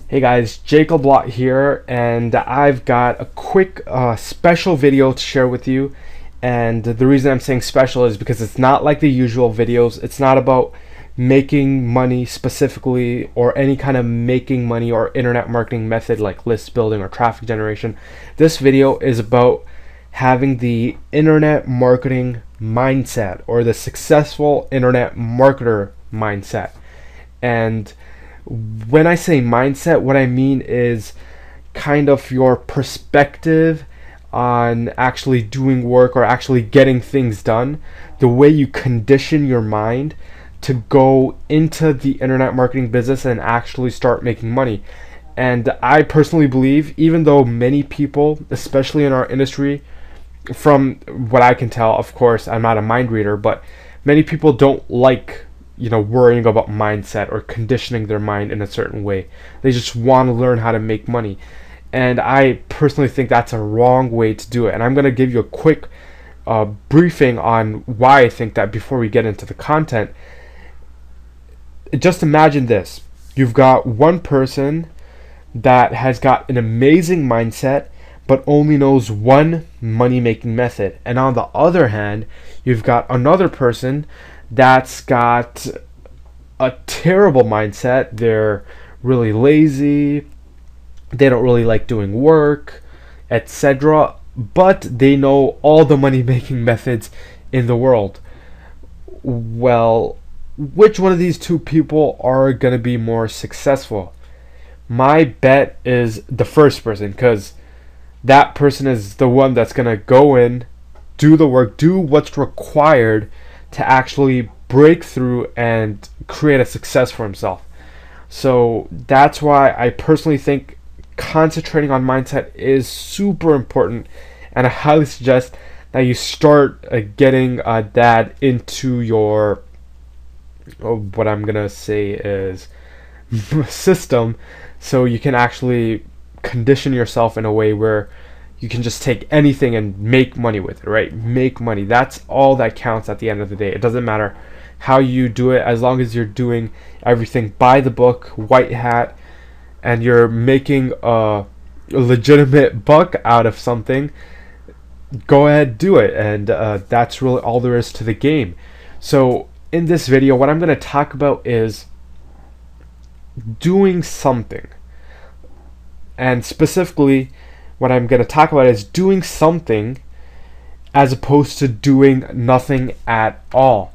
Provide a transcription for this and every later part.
Hey guys, Jacob Lott here, and I've got a quick special video to share with you. And the reason I'm saying special is because it's not like the usual videos. It's not about making money specifically, or any kind of making money or internet marketing method like list building or traffic generation. This video is about having the internet marketing mindset, or the successful internet marketer mindset. And when I say mindset, what I mean is kind of your perspective on actually doing work or actually getting things done, the way you condition your mind to go into the internet marketing business and actually start making money. And I personally believe, even though many people, especially in our industry, from what I can tell, of course, I'm not a mind reader, but many people don't like worrying about mindset or conditioning their mind in a certain way. They just want to learn how to make money. And I personally think that's a wrong way to do it. And I'm going to give you a quick briefing on why I think that before we get into the content. Just imagine this. You've got one person that has got an amazing mindset but only knows one money-making method. And on the other hand, you've got another person that's got a terrible mindset. They're really lazy, they don't really like doing work, etc., but they know all the money making methods in the world. Well, which one of these two people are going to be more successful? My bet is the first person, because that person is the one that's going to go in, do the work, do what's required to actually break through and create a success for himself. So that's why I personally think concentrating on mindset is super important, and I highly suggest that you start getting that into your what I'm gonna say is system, so you can actually condition yourself in a way where you can just take anything and make money with it, right? Make money. That's all that counts at the end of the day. It doesn't matter how you do it, as long as you're doing everything by the book, white hat, and you're making a legitimate buck out of something. Go ahead, do it. And that's really all there is to the game. So in this video, what I'm going to talk about is doing something. And specifically, what I'm going to talk about is doing something as opposed to doing nothing at all.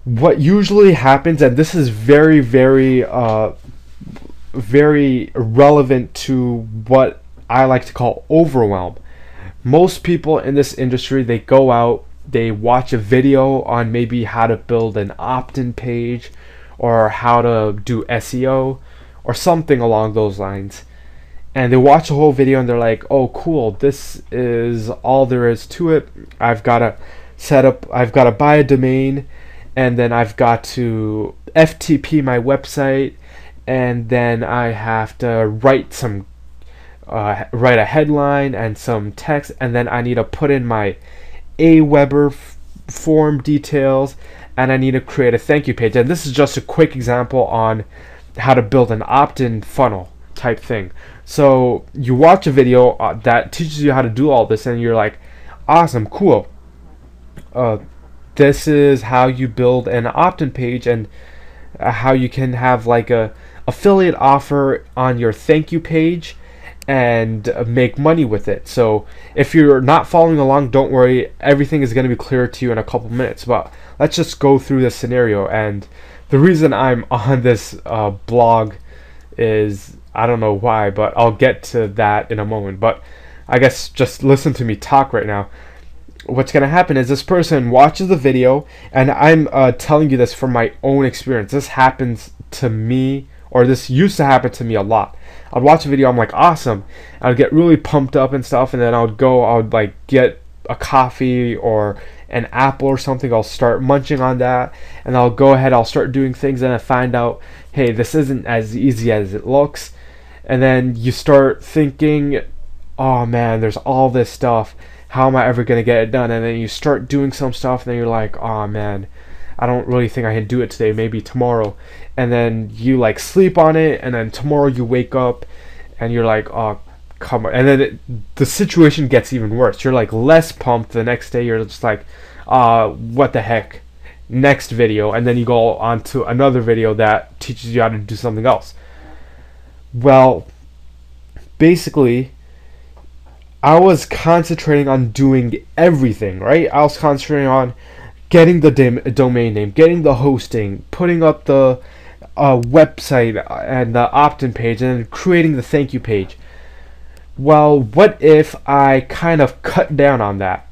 What usually happens, and this is very, very, very relevant to what I like to call overwhelm. Most people in this industry, they go out, they watch a video on maybe how to build an opt-in page or how to do SEO or something along those lines. And they watch the whole video and they're like, oh cool, this is all there is to it. I've got to set up, I've got to buy a domain, and then I've got to FTP my website, and then I have to write a headline and some text, and then I need to put in my Aweber form details, and I need to create a thank you page. And this is just a quick example on how to build an opt-in funnel type thing. So you watch a video that teaches you how to do all this, and you're like, awesome, cool. This is how you build an opt-in page, and how you can have like a affiliate offer on your thank you page and make money with it. So if you're not following along, don't worry, everything is going to be clear to you in a couple minutes. But let's just go through this scenario. And the reason I'm on this blog is, I don't know why, but I'll get to that in a moment. But I guess just listen to me talk right now. What's going to happen is this person watches the video, and I'm telling you this from my own experience. This happens to me, or this used to happen to me a lot. I'd watch a video, I'm like, awesome. I'd get really pumped up and stuff, and then I would like get a coffee or an apple or something. I'll start munching on that, and I'll go ahead, I'll start doing things, and I find out, hey, this isn't as easy as it looks. And then you start thinking, oh man, there's all this stuff. How am I ever going to get it done? And then you start doing some stuff, and then you're like, oh man, I don't really think I can do it today, maybe tomorrow. And then you like sleep on it, and then tomorrow you wake up and you're like, oh, come on. And then the situation gets even worse. You're like less pumped the next day. You're just like, what the heck? Next video. And then you go on to another video that teaches you how to do something else. Well, basically, I was concentrating on doing everything, right? I was concentrating on getting the domain name, getting the hosting, putting up the website and the opt-in page, and then creating the thank you page. Well, what if I kind of cut down on that?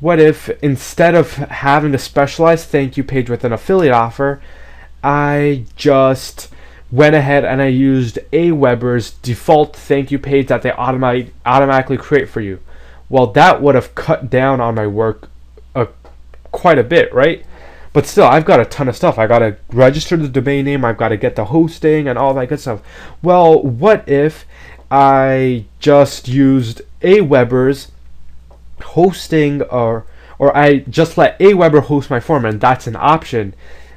What if instead of having a specialized thank you page with an affiliate offer, I just went ahead and I used Aweber's default thank you page that they automatically create for you? Well, that would have cut down on my work quite a bit, right? But still, I've got a ton of stuff. I got to register the domain name, I've got to get the hosting and all that good stuff. Well, what if I just used Aweber's hosting, or I just let Aweber host my form, and that's an option.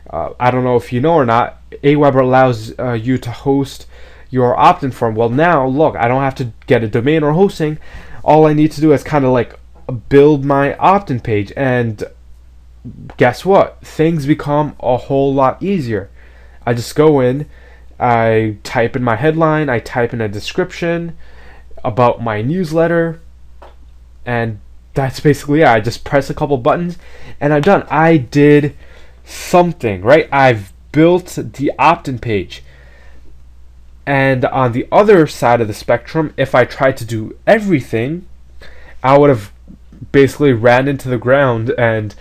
I don't know if you know or not, Aweber allows you to host your opt-in form. Well, now look, I don't have to get a domain or hosting. All I need to do is kind of like build my opt-in page, and guess what? Things become a whole lot easier. I just go in, I type in my headline, I type in a description about my newsletter, and that's basically it. I just press a couple buttons and I'm done. I did something, right? I've built the opt-in page. And on the other side of the spectrum, if I tried to do everything, I would have basically ran into the ground and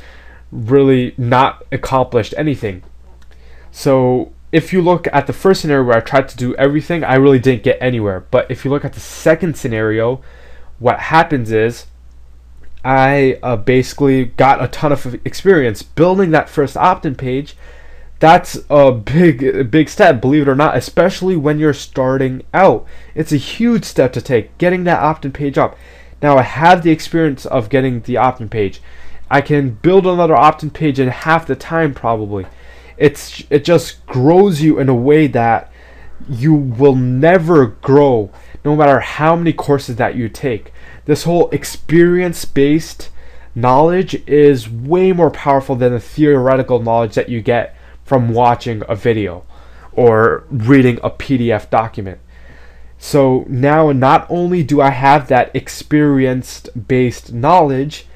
really not accomplished anything. So if you look at the first scenario where I tried to do everything, I really didn't get anywhere. But if you look at the second scenario, what happens is I basically got a ton of experience building that first opt-in page. That's a big step, believe it or not, especially when you're starting out. It's a huge step to take, getting that opt-in page up. Now I have the experience of getting the opt-in page. I can build another opt-in page in half the time probably. It just grows you in a way that you will never grow no matter how many courses that you take. This whole experience-based knowledge is way more powerful than the theoretical knowledge that you get from watching a video or reading a PDF document. So now not only do I have that experience-based knowledge,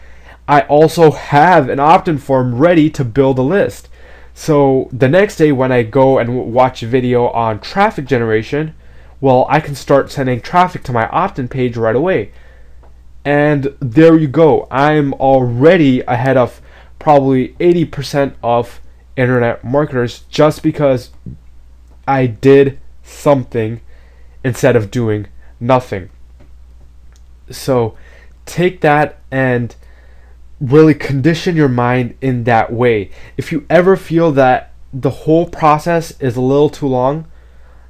I also have an opt-in form ready to build a list. So the next day when I go and watch a video on traffic generation, well, I can start sending traffic to my opt-in page right away. And there you go. I'm already ahead of probably 80% of internet marketers just because I did something instead of doing nothing. So take that and really condition your mind in that way. If you ever feel that the whole process is a little too long,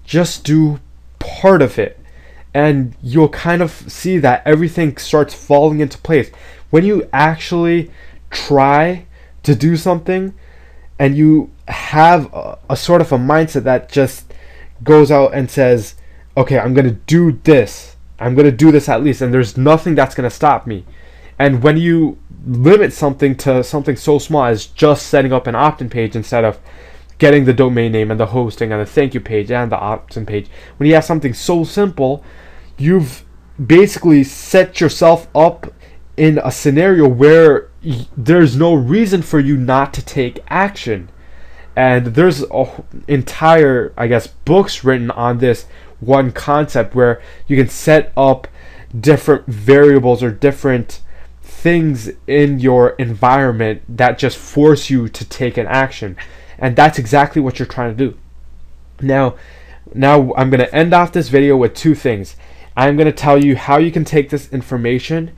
just do part of it and you'll kind of see that everything starts falling into place. When you actually try to do something and you have a sort of a mindset that just goes out and says, okay, I'm going to do this. I'm going to do this at least, and there's nothing that's going to stop me. And when you limit something to something so small as just setting up an opt-in page instead of getting the domain name and the hosting and the thank you page and the opt-in page, when you have something so simple, you've basically set yourself up in a scenario where there's no reason for you not to take action. And there's entire, I guess, books written on this one concept where you can set up different variables or different things in your environment that just force you to take an action. And that's exactly what you're trying to do. Now I'm going to end off this video with two things. I'm going to tell you how you can take this information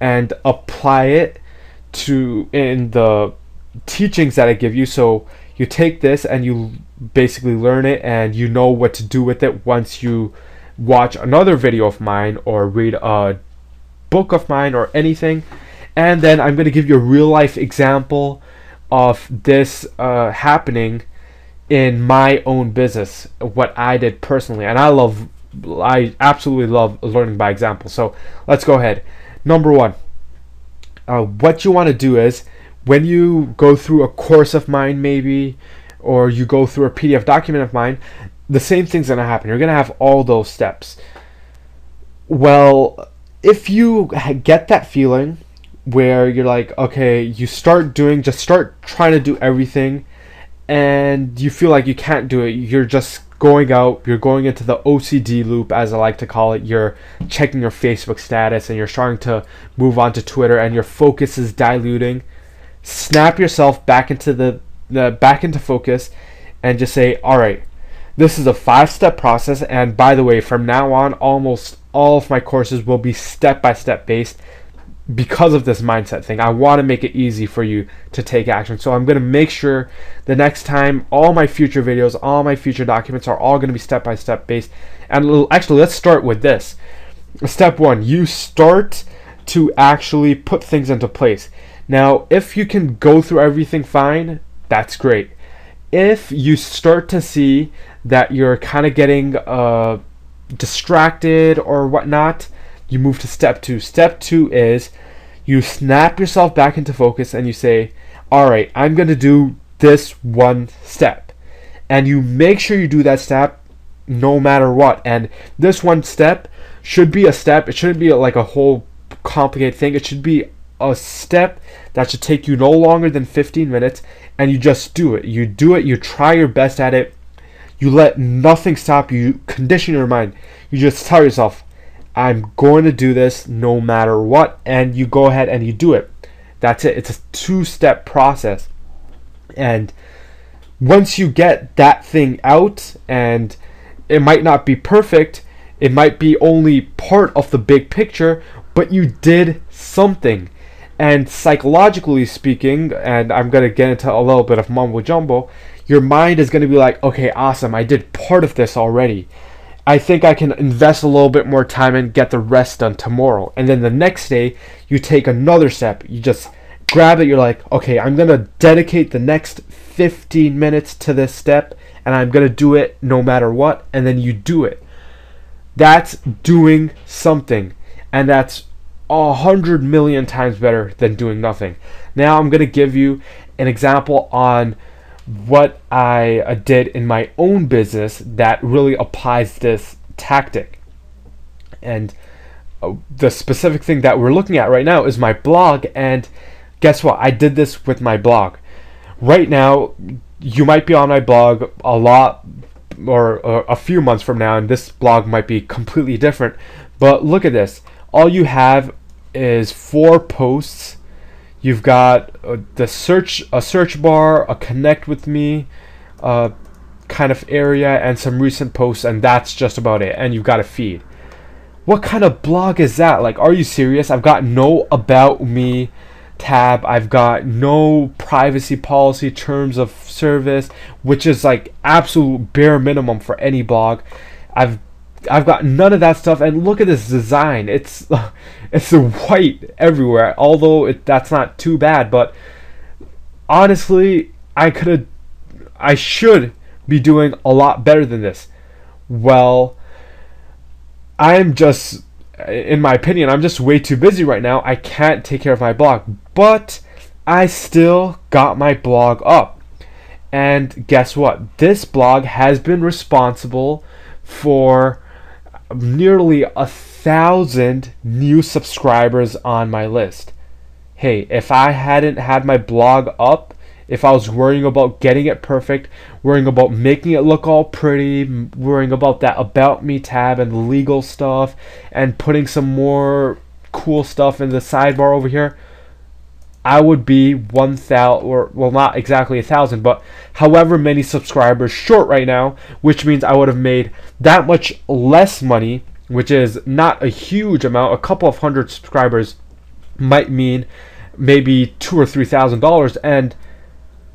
and apply it to in the teachings that I give you. So you take this and you basically learn it and you know what to do with it once you watch another video of mine or read a book of mine or anything. And then I'm going to give you a real life example of this happening in my own business, what I did personally. And I absolutely love learning by example. So let's go ahead. Number one, what you want to do is, when you go through a course of mine, maybe, or you go through a PDF document of mine, the same thing's going to happen. You're going to have all those steps. Well, if you get that feeling where you're like, okay, you start trying to do everything, and you feel like you can't do it, you're just you're going into the OCD loop, as I like to call it. You're checking your Facebook status, and you're starting to move on to Twitter, and your focus is diluting. Snap yourself back into back into focus, and just say, all right, this is a 5-step process. And by the way, from now on, almost all of my courses will be step-by-step based. Because of this mindset thing, I want to make it easy for you to take action. So I'm going to make sure the next time all my future videos, all my future documents are all going to be step-by-step based. And actually, let's start with this. Step 1, you start to actually put things into place. Now, if you can go through everything fine, that's great. If you start to see that you're kind of getting distracted or whatnot, you move to step 2. Step 2 is you snap yourself back into focus, and you say, all right, I'm going to do this one step. And you make sure you do that step no matter what. And this one step should be a step. It shouldn't be like a whole complicated thing. It should be a step that should take you no longer than 15 minutes, and you just do it. You do it. You try your best at it. You let nothing stop you. You condition your mind. You just tell yourself, I'm going to do this no matter what, and you go ahead and you do it. That's it. It's a 2-step process. And once you get that thing out, and it might not be perfect, it might be only part of the big picture, but you did something. And psychologically speaking, and I'm going to get into a little bit of mumbo jumbo, your mind is going to be like, okay, awesome, I did part of this already. I think I can invest a little bit more time and get the rest done tomorrow. And then the next day, you take another step. You just grab it. You're like, okay, I'm going to dedicate the next 15 minutes to this step, and I'm going to do it no matter what. And then you do it. That's doing something. And that's 100 million times better than doing nothing. Now I'm going to give you an example on what I did in my own business that really applies this tactic. And the specific thing that we're looking at right now is my blog. And guess what? I did this with my blog. Right now, you might be on my blog a lot, or a few months from now, and this blog might be completely different. But look at this. All you have is 4 posts. You've got a search bar, a connect with me kind of area, and some recent posts, and that's just about it. And you've got a feed. What kind of blog is that? Like, are you serious? I've got no about me tab. I've got no privacy policy, terms of service, which is like absolute bare minimum for any blog. I've got none of that stuff, and look at this design. It's white everywhere, although that's not too bad, but honestly, I should be doing a lot better than this. Well, I'm just, in my opinion, I'm just way too busy right now. I can't take care of my blog, but I still got my blog up. And guess what? This blog has been responsible for nearly 1,000 new subscribers on my list. Hey, if I hadn't had my blog up, if I was worrying about getting it perfect, worrying about making it look all pretty, worrying about that about me tab and the legal stuff, and putting some more cool stuff in the sidebar over here, I would be 1,000, or well, not exactly 1,000, but however many subscribers short right now, which means I would have made that much less money, which is not a huge amount. A couple of hundred subscribers might mean maybe $2,000 or $3,000, and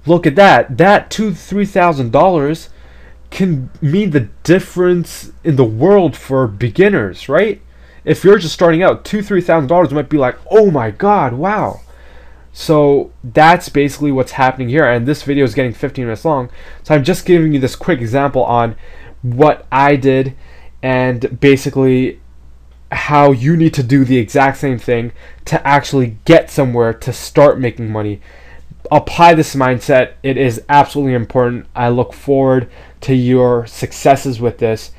look at that. That $2,000-3,000 can mean the difference in the world for beginners, right? If you're just starting out, $2,000-3,000 might be like, oh my God, wow. So that's basically what's happening here, and this video is getting 15 minutes long. So I'm just giving you this quick example on what I did and basically how you need to do the exact same thing to actually get somewhere, to start making money. Apply this mindset. It is absolutely important. I look forward to your successes with this.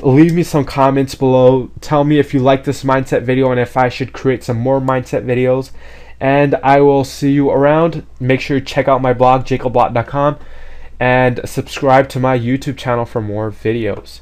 Leave me some comments below. Tell me if you like this mindset video and if I should create some more mindset videos. And I will see you around. Make sure you check out my blog, jacoblott.com, and subscribe to my YouTube channel for more videos.